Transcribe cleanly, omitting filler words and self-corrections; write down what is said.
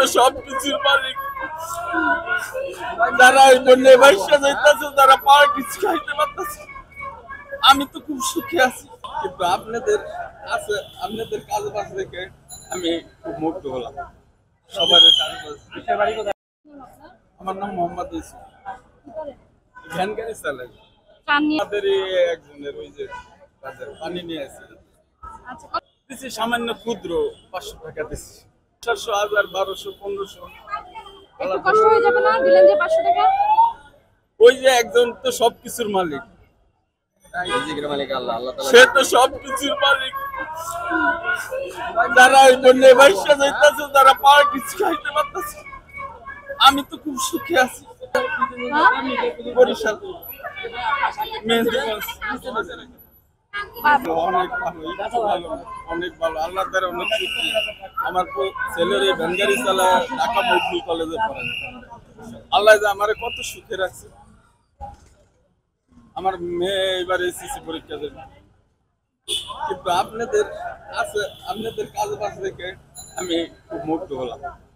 তো সবকিছুর মালিক। যারা এই জন্য ব্যবসা যাইতেছে, যারা পাওয়ার কিছু খাইতে পারতেছে, আমি তো খুব সুখে আছি। কিন্তু আপনাদের কাজ বাজ দেখে আমি খুব মুগ্ধ হলাম। সবার কাজ। আমার নাম মোহাম্মদ ইউসুফ। ভ্যান গাড়ি চালাই। আমাদের একজনের ওই যে পানি নিয়ে আসছে। দিচ্ছি সামান্য ক্ষুদ্র 500 টাকা দিচ্ছি। 400, 1000, 1200, 1500। একটু কষ্ট হয়ে যাবে না দিলেন যে 500 টাকা? ওই যে একজন তো সবকিছুর মালিক, সে তো সবকিছুর মালিক। যারা এই জন্য ব্যবসা যাইতেছে, যারা পাওয়ার কিছু খাইতে পারতেছে, আমি তো খুব সুখে আছি। বরিশাল মেহেন্দিগঞ্জ। অনেক ভালো, আল্লাহ তাআলা অনেক শুকরিয়া। আমার ছেলের এই ভ্যান গাড়ি চালায় ঢাকা মজদুর কলেজে পড়ে। আল্লাহ যে আমারে কত সুখে রাখছে। আমার মেয়ে এবার এসএসসি পরীক্ষা দেবে। কিন্তু আপনাদের কাজ বাজ দেখে আমি খুব মুগ্ধ হলাম।